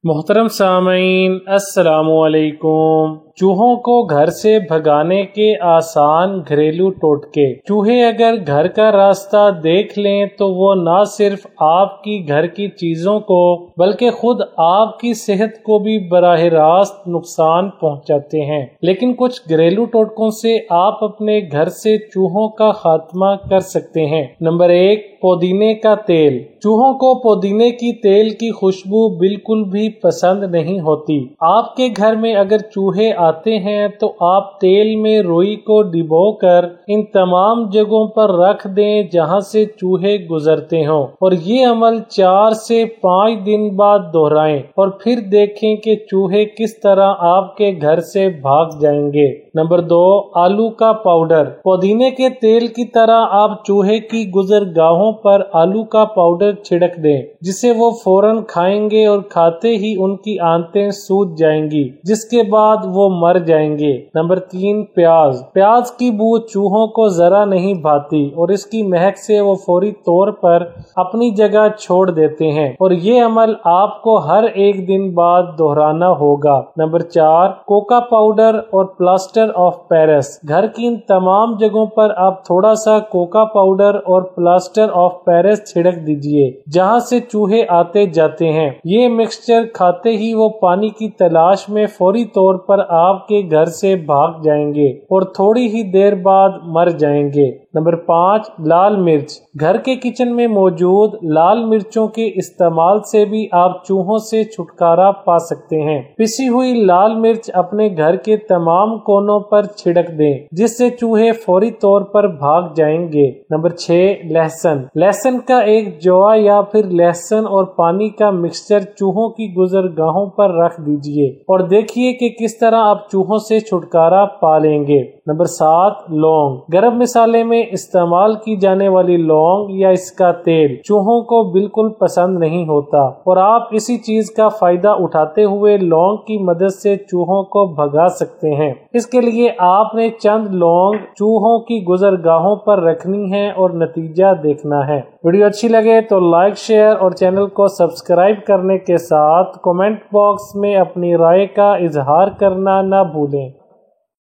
محترم سامعین، السلام علیکم۔ چوہوں کو گھر سے بھگانے کے آسان گھریلو ٹوٹکے۔ چوہے اگر گھر کا راستہ دیکھ لیں تو وہ نہ صرف آپ کی گھر کی چیزوں کو بلکہ خود آپ کی صحت کو بھی براہ راست نقصان پہنچاتے ہیں۔ لیکن کچھ گھریلو ٹوٹکوں سے آپ اپنے گھر سے چوہوں کا خاتمہ کر سکتے ہیں۔ نمبر 1، پودینے کا تیل۔ چوہوں کو پودینے کی تیل کی خوشبو بالکل بھی پسند نہیں ہوتی۔ آپ کے گھر میں اگر چوہے آتے ہیں تو آپ تیل میں روئی کو ڈبو کر ان تمام جگہوں پر رکھ دیں جہاں سے چوہے گزرتے ہوں، اور یہ عمل 4 سے 5 دن بعد دہرائیں اور پھر دیکھیں کہ چوہے کس طرح آپ کے گھر سے بھاگ جائیں گے۔ نمبر 2، آلو کا پاؤڈر۔ پودینے کے تیل کی طرح آپ چوہے کی گزرگاہوں پر آلو کا پاؤڈر چھڑک دیں، جسے وہ فوراً کھائیں گے اور کھاتے ہی ان کی آنتیں سوج جائیں گی، جس کے بعد وہ مر جائیں گے۔ نمبر 3، پیاز۔ پیاز کی بو چوہوں کو ذرا نہیں بھاتی اور اس کی مہک سے وہ فوری طور پر اپنی جگہ چھوڑ دیتے ہیں، اور یہ عمل آپ کو ہر 1 دن بعد دہرانا ہوگا۔ نمبر 4، کوکا پاؤڈر اور پلاسٹر آف پیرس۔ گھر کی ان تمام جگہوں پر آپ تھوڑا سا کوکا پاؤڈر اور پلاسٹر آف پیرس چھڑک دیجئے جہاں سے چوہے آتے جاتے ہیں۔ یہ مکسچر کھاتے ہی وہ پانی کی تلاش میں فوری طور پر آپ کے گھر سے بھاگ جائیں گے اور تھوڑی ہی دیر بعد مر جائیں گے۔ نمبر 5، لال مرچ۔ گھر کے کچن میں موجود لال مرچوں کے استعمال سے بھی آپ چوہوں سے چھٹکارا پا سکتے ہیں۔ پسی ہوئی لال مرچ اپنے گھر کے تمام کونوں پر چھڑک دیں جس سے چوہے فوری طور پر بھاگ جائیں گے۔ نمبر 6، لہسن۔ لہسن کا ایک جوا یا پھر لہسن اور پانی کا مکسچر چوہوں کی گزرگاہوں پر رکھ دیجئے اور دیکھیے کہ کس طرح آپ چوہوں سے چھٹکارا پا لیں گے۔ نمبر 7، لونگ۔ گرم مسالے میں استعمال کی جانے والی لونگ یا اس کا تیل چوہوں کو بالکل پسند نہیں ہوتا، اور آپ اسی چیز کا فائدہ اٹھاتے ہوئے لونگ کی مدد سے چوہوں کو بھگا سکتے ہیں۔ اس کے لیے آپ نے چند لونگ چوہوں کی گزرگاہوں پر رکھنی ہے اور نتیجہ دیکھنا ہے۔ ویڈیو اچھی لگے تو لائک، شیئر اور چینل کو سبسکرائب کرنے کے ساتھ کمنٹ باکس میں اپنی رائے کا اظہار کرنا نہ بھولیں۔